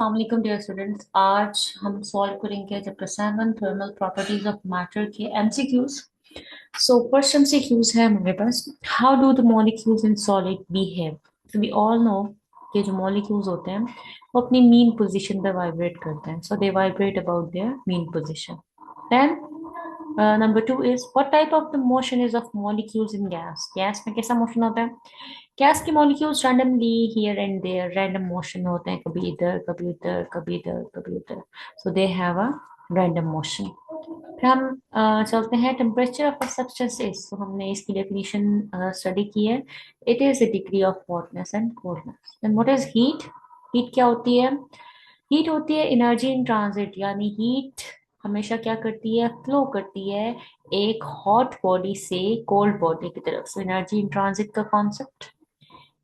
अस्सलाम dear students. आज हम सॉल्व करेंगे chapter 7 thermal properties of matter के एमसीक्यूज। सो फर्स्ट एमसीक्यूज है हमारे पास, how do the molecules in solid behave. So we all know कि जो मॉलिक्यूल्स होते हैं वो अपनी मीन पोजीशन पे वाइब्रेट करते हैं, so they vibrate about their mean position. Then number 2 is what type of the motion is of molecules in gas. Gas में कैसा मोशन होता है? गैस की molecules randomly here and there random motion में होते हैं, कभी इधर कभी उधर कभी इधर कभी उधर, so they have a random motion. फिर हम चलते हैं temperature of a substance is. तो हमने इसकी डेफिनेशन स्टडी की है। It is the degree of hotness and coldness. Then what is heat? Heat क्या होती है? हीट होती है एनर्जी इन ट्रांजिट, यानी हीट हमेशा क्या करती है? फ्लो करती है एक हॉट बॉडी से कोल्ड बॉडी की तरफ। सो एनर्जी इन ट्रांजिट का concept.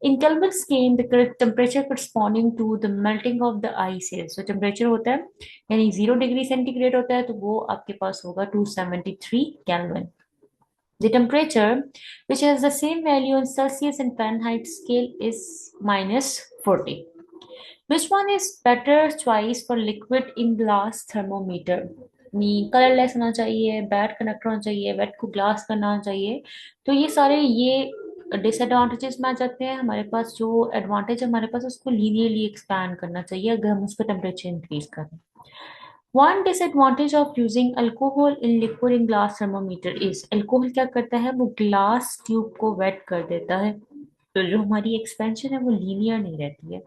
In Kelvin scale, the correct temperature corresponding to the melting of the ice is, so temperature होता है यानी 0 डिग्री सेंटीग्रेड होता है तो वो आपके पास होगा 273 Kelvin. The temperature which has the same value in Celsius and Fahrenheit scale is -40. Which one is better choice for liquid in glass thermometer? Knee colourless होना चाहिए, बैड कंडक्टर होना चाहिए, वेट को ग्लास करना चाहिए। तो ये सारे ये डिसएडवांटेजेस में आ जाते हैं। हमारे पास जो एडवांटेज है हमारे पास उसको लीनियरली एक्सपैंड करना चाहिए अगर हम उसका टेम्परेचर इंक्रीज करें। One disadvantage of using alcohol in liquid in glass thermometer is, alcohol क्या करता है? वो ग्लास ट्यूब को वेट कर देता है, तो जो हमारी एक्सपेंशन है वो लीनियर नहीं रहती है।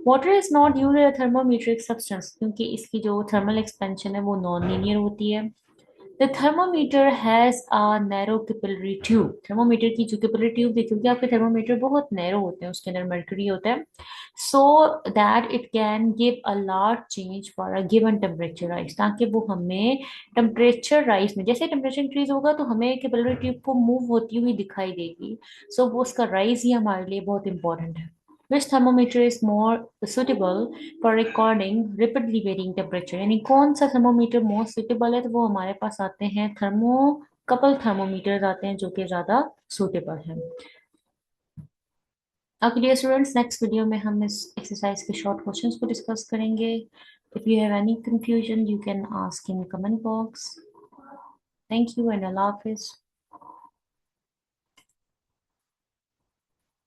Water is not use as thermometric substance, क्योंकि इसकी जो थर्मल एक्सपेंशन है वो नॉन लीनियर होती है। The thermometer has a narrow capillary tube. Thermometer की जो कैपिलरी ट्यूब थी, क्योंकि आपके थर्मोमीटर बहुत नैरो होते हैं, उसके अंदर मर्क्यूरी होता है, so that it can give a large change for a given temperature rise, ताकि वो हमें टेम्परेचर राइज में जैसे टेम्परेचर इंक्रीज होगा तो हमें कैपिलरी ट्यूब को मूव होती हुई दिखाई देगी। सो वो उसका राइज ही हमारे लिए बहुत इंपॉर्टेंट है। Which thermometer is more suitable for recording rapidly varying temperature? यानी कौन सा थर्मोमीटर मोस्ट सुटेबल है? तो वो हमारे पास आते हैं थर्मो कपल थर्मोमीटर आते हैं जो कि ज्यादा सुटेबल है। Okay dear students, next video में हम इस एक्सरसाइज के शॉर्ट क्वेश्चंस को डिस्कस करेंगे। If you have any confusion you can ask in comment box. Thank you and अल्लाह हाफिज।